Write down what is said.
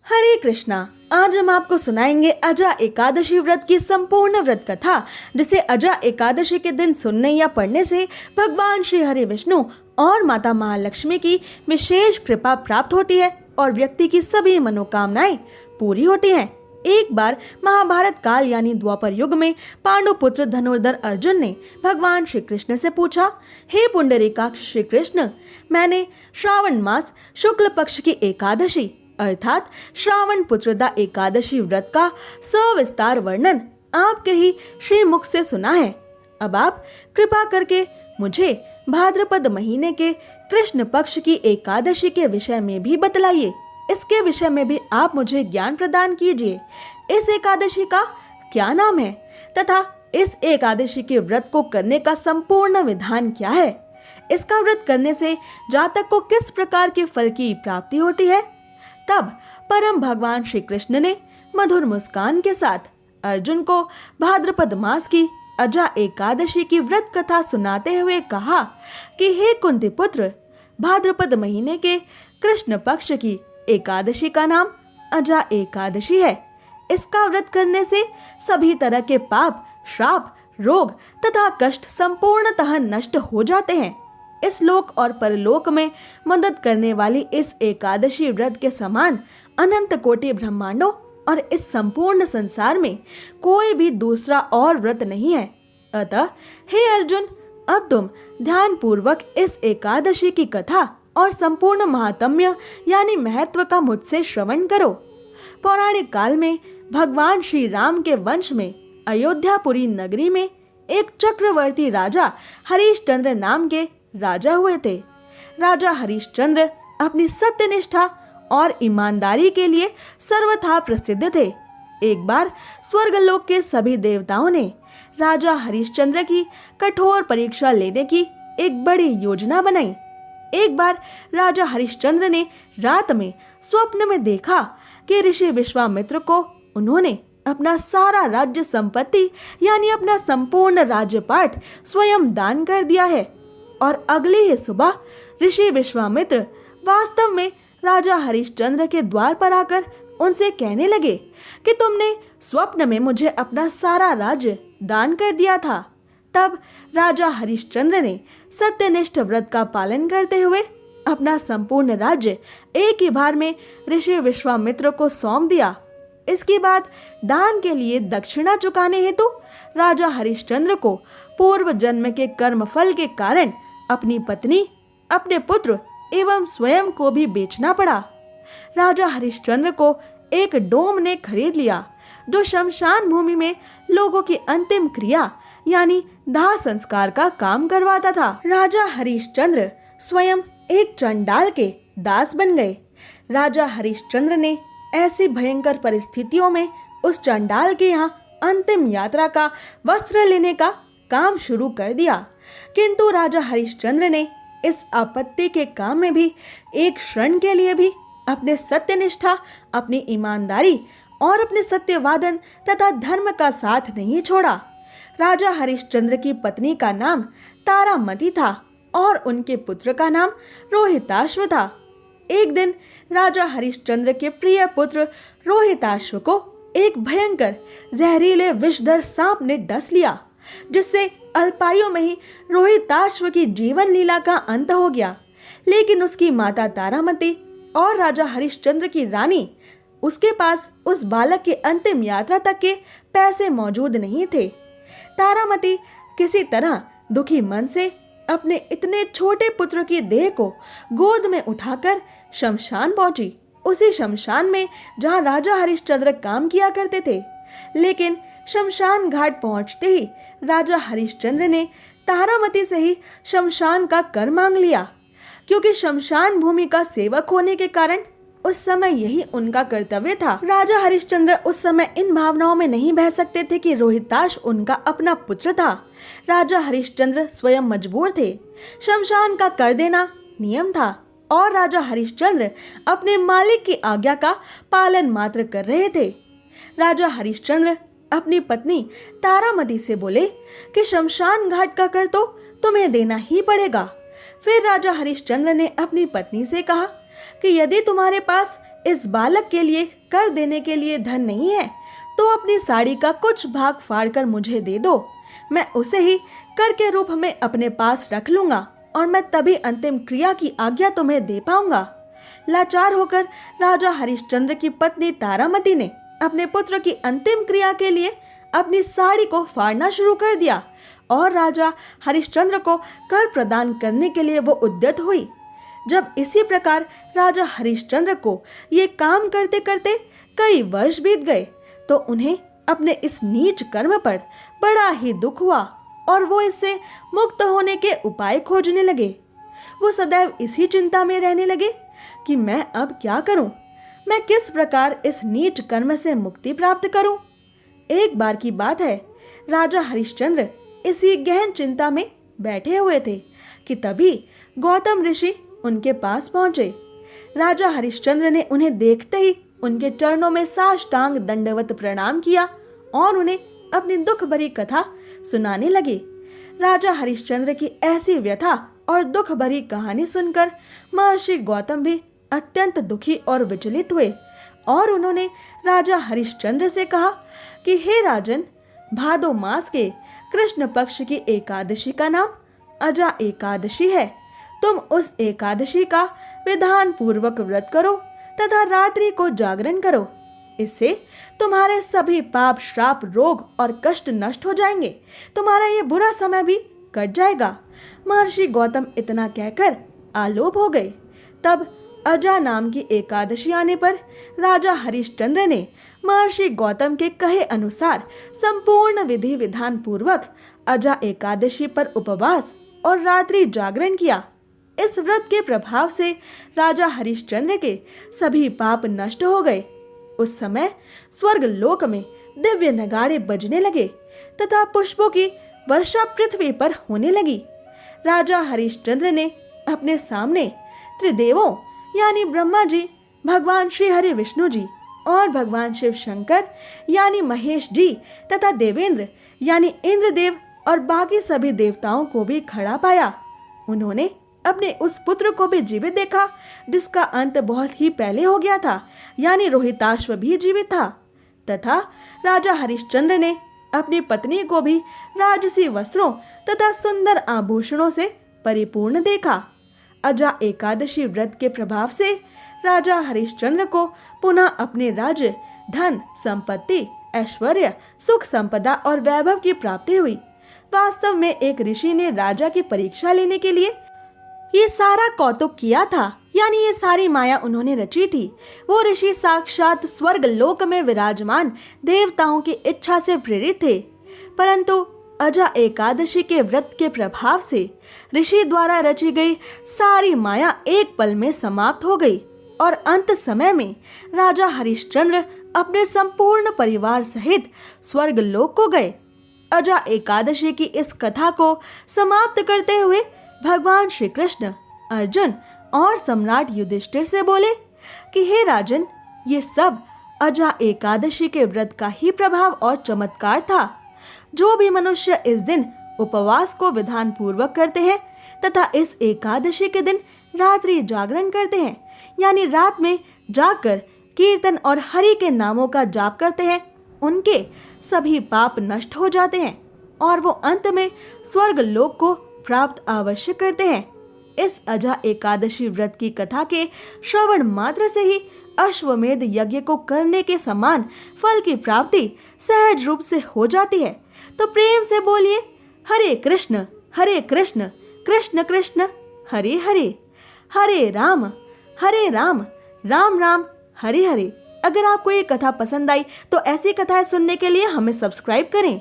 हरे कृष्णा। आज हम आपको सुनाएंगे अजा एकादशी व्रत की संपूर्ण व्रत कथा, जिसे अजा एकादशी के दिन सुनने या पढ़ने से भगवान श्री हरि विष्णु और माता महालक्ष्मी की विशेष कृपा प्राप्त होती है और व्यक्ति की सभी मनोकामनाएं पूरी होती हैं। एक बार महाभारत काल यानी द्वापर युग में पांडु पुत्र धनुर्धर अर्जुन ने भगवान श्री कृष्ण से पूछा, हे पुंडरीकाक्ष श्री कृष्ण, मैंने श्रावण मास शुक्ल पक्ष की एकादशी अर्थात श्रावण पुत्रदा एकादशी व्रत का सविस्तार वर्णन आपके ही श्रीमुख से सुना है। अब आप कृपा करके मुझे भाद्रपद महीने के कृष्ण पक्ष की एकादशी के विषय में भी बतलाइए। इसके विषय में भी आप मुझे ज्ञान प्रदान कीजिए। इस एकादशी का क्या नाम है तथा इस एकादशी के व्रत को करने का संपूर्ण विधान क्या है? इसका व्रत करने से जातक को किस प्रकार के फल की प्राप्ति होती है? तब परम भगवान श्री कृष्ण ने मधुर मुस्कान के साथ अर्जुन को भाद्रपद मास की अजा एकादशी की व्रत कथा सुनाते हुए कहा कि हे कुंती पुत्र, भाद्रपद महीने के कृष्ण पक्ष की एकादशी का नाम अजा एकादशी है। इसका व्रत करने से सभी तरह के पाप, श्राप, रोग तथा कष्ट संपूर्णतः नष्ट हो जाते हैं। इस लोक और परलोक में मदद करने वाली इस एकादशी व्रत के समान अनंत कोटि ब्रह्मांडों और इस संपूर्ण संसार में कोई भी दूसरा और व्रत नहीं है। अतः हे अर्जुन, अब तुम ध्यान पूर्वक इस एकादशी की कथा और संपूर्ण महात्म्य यानी महत्व का मुझसे श्रवण करो। पौराणिक काल में भगवान श्री राम के वंश में अयोध्यापुरी नगरी में एक चक्रवर्ती राजा हरिश्चंद्र नाम के राजा हुए थे। राजा हरिश्चंद्र अपनी सत्यनिष्ठा और ईमानदारी के लिए सर्वथा प्रसिद्ध थे। एक बार स्वर्गलोक के सभी देवताओं ने राजा हरिश्चंद्र की कठोर परीक्षा लेने की एक बड़ी योजना बनाई। एक बार राजा हरिश्चंद्र ने रात में स्वप्न में देखा कि ऋषि विश्वामित्र को उन्होंने अपना सारा राज्य संपत्ति यानी अपना संपूर्ण राज्यपाठ स्वयं दान कर दिया है। और अगली ही सुबह ऋषि विश्वामित्र वास्तव में राजा हरिश्चंद्र के द्वार पर आकर उनसे कहने लगे कि तुमने स्वप्न में मुझे अपना सारा राज्य दान कर दिया था। तब राजा हरिश्चंद्र ने सत्यनिष्ठ व्रत का पालन करते हुए अपना संपूर्ण राज्य एक ही बार में ऋषि विश्वामित्र को सौंप दिया। इसके बाद दान के लिए दक्षिणा चुकाने हेतु राजा हरिश्चंद्र को पूर्व जन्म के कर्म फल के कारण अपनी पत्नी, अपने पुत्र एवं स्वयं को भी बेचना पड़ा। राजा हरिश्चंद्र को एक डोम ने खरीद लिया जो शमशान भूमि में लोगों की अंतिम क्रिया यानी दाह संस्कार का काम करवाता था। राजा हरिश्चंद्र स्वयं एक चंडाल के दास बन गए। राजा हरिश्चंद्र ने ऐसी भयंकर परिस्थितियों में उस चंडाल के यहाँ अंतिम यात्रा का वस्त्र लेने का काम शुरू कर दिया, किंतु राजा हरिश्चंद्र ने इस आपत्ति के काम में भी एक क्षण के लिए भी अपने सत्यनिष्ठा, अपनी ईमानदारी और अपने सत्यवादन तथा धर्म का साथ नहीं छोड़ा। राजा हरिश्चंद्र की पत्नी का नाम तारामती था और उनके पुत्र का नाम रोहिताश्व था। एक दिन राजा हरिश्चंद्र के प्रिय पुत्र रोहिताश्व को एक भयंकर जहरीले विषधर सांप ने डस लिया, जिससे अल्पायु में ही रोहिताश्व की जीवन लीला का अंत हो गया। लेकिन उसकी माता तारामती और राजा हरिश्चंद्र की रानी, उसके पास उस बालक के अंतिम यात्रा तक के पैसे मौजूद नहीं थे। तारामती किसी तरह दुखी मन से अपने इतने छोटे पुत्र की देह को गोद में उठाकर शमशान पहुंची। उसी शमशान में जहां राजा हरिश्चंद्र काम किया करते थे। लेकिन शमशान घाट पहुंचते ही राजा हरिश्चंद्र ने तारामती से ही शमशान का कर मांग लिया, क्योंकि शमशान भूमि का सेवक होने के कारण उस समय यही उनका कर्तव्य था। राजा हरिश्चंद्र उस समय इन भावनाओं में नहीं बह सकते थे कि रोहिताश उनका अपना पुत्र था। राजा हरिश्चंद्र स्वयं मजबूर थे। शमशान का कर देना नियम था और राजा हरिश्चंद्र अपने मालिक की आज्ञा का पालन मात्र कर रहे थे। राजा हरिश्चंद्र अपनी पत्नी तारामती से बोले कि शमशान घाट का कर तो तुम्हें देना ही पड़ेगा। फिर राजा हरिश्चंद्र ने अपनी पत्नी से कहा कि यदि तुम्हारे पास इस बालक के लिए कर देने के लिए धन नहीं है तो अपनी साड़ी का कुछ भाग फाड़ कर मुझे दे दो, मैं उसे ही कर के रूप में अपने पास रख लूंगा और मैं तभी अंतिम क्रिया की आज्ञा तुम्हें दे पाऊंगा। लाचार होकर राजा हरिश्चंद्र की पत्नी तारामती ने अपने पुत्र की अंतिम क्रिया के लिए अपनी साड़ी को फाड़ना शुरू कर दिया और राजा हरिश्चंद्र को कर प्रदान करने के लिए वो उद्यत हुई। जब इसी प्रकार राजा हरिश्चंद्र को ये काम करते करते कई वर्ष बीत गए तो उन्हें अपने इस नीच कर्म पर बड़ा ही दुख हुआ और वो इससे मुक्त होने के उपाय खोजने लगे। वो सदैव इसी चिंता में रहने लगे कि मैं अब क्या करूं, मैं किस प्रकार इस नीच कर्म से मुक्ति प्राप्त करूं। एक बार की बात है, राजा हरिश्चंद्र इसी गहन चिंता में बैठे हुए थे कि तभी गौतम ऋषि उनके पास पहुंचे। राजा हरिश्चंद्र ने उन्हें देखते ही उनके चरणों में साष्टांग दंडवत प्रणाम किया और उन्हें अपनी दुख भरी कथा सुनाने लगे। राजा हरिश्चंद्र की ऐसी व्यथा और दुख भरी कहानी सुनकर महर्षि गौतम भी अत्यंत दुखी और विचलित हुए और उन्होंने राजा हरिश्चंद्र से कहा कि हे राजन, भादो मास के कृष्ण पक्ष की एकादशी का नाम अजा एकादशी है। तुम उस एकादशी का विधान पूर्वक व्रत करो तथा रात्रि को जागरण करो, इससे तुम्हारे सभी पाप, श्राप, रोग और कष्ट नष्ट हो जाएंगे, तुम्हारा ये बुरा समय भी कट जाएगा। महर्षि गौतम इतना कहकर आलोप हो गए। तब अजा नाम की एकादशी आने पर राजा हरिश्चंद्र ने महर्षि गौतम के कहे अनुसार संपूर्ण विधि विधान पूर्वक अजा एकादशी पर उपवास और रात्रि जागरण किया। इस व्रत के प्रभाव से राजा हरिश्चंद्र के सभी पाप नष्ट हो गए। उस समय स्वर्ग लोक में दिव्य नगाड़े बजने लगे तथा पुष्पों की वर्षा पृथ्वी पर होने लगी। राजा हरिश्चंद्र ने अपने सामने त्रिदेवों यानी ब्रह्मा जी, भगवान श्री हरि विष्णु जी और भगवान शिव शंकर यानी महेश जी तथा देवेंद्र यानी इंद्रदेव और बाकी सभी देवताओं को भी खड़ा पाया। उन्होंने अपने उस पुत्र को भी जीवित देखा जिसका अंत बहुत ही पहले हो गया था, यानी रोहिताश्व भी जीवित था, तथा राजा हरिश्चंद्र ने अपनी पत्नी को भी राजसी वस्त्रों तथा सुंदर आभूषणों से परिपूर्ण देखा। अजा एकादशी व्रत के प्रभाव से राजा हरिश्चंद्र को पुनः अपने राज्य, धन, संपत्ति, ऐश्वर्य, सुख, संपदा और वैभव की प्राप्ति हुई। वास्तव में एक ऋषि ने राजा की परीक्षा लेने के लिए ये सारा कौतुक किया था, यानी ये सारी माया उन्होंने रची थी। वो ऋषि साक्षात स्वर्ग लोक में विराजमान देवताओं की इच्छा से प्रेरित थे, परंतु अजा एकादशी के व्रत के प्रभाव से ऋषि द्वारा रची गई सारी माया एक पल में समाप्त हो गई और अंत समय में राजा हरिश्चंद्र अपने संपूर्ण परिवार सहित स्वर्ग लोक को गए। अजा एकादशी की इस कथा को समाप्त करते हुए भगवान श्री कृष्ण, अर्जुन और सम्राट युधिष्ठिर से बोले कि हे राजन, ये सब अजा एकादशी के व्रत का ही प्रभाव और चमत्कार था। जो भी मनुष्य इस दिन उपवास को विधान पूर्वक करते हैं तथा इस एकादशी के दिन रात्रि जागरण करते हैं, यानी रात में जागकर कीर्तन और हरि के नामों का जाप करते हैं, उनके सभी पाप नष्ट हो जाते हैं और वो अंत में स्वर्ग लोक को प्राप्त अवश्य करते हैं। इस अजा एकादशी व्रत की कथा के श्रवण मात्र से ही अश्वमेध यज्ञ को करने के समान फल की प्राप्ति सहज रूप से हो जाती है। तो प्रेम से बोलिए हरे कृष्ण कृष्ण कृष्ण हरे हरे, हरे राम राम राम हरे हरे। अगर आपको ये कथा पसंद आई तो ऐसी कथाएं सुनने के लिए हमें सब्सक्राइब करें।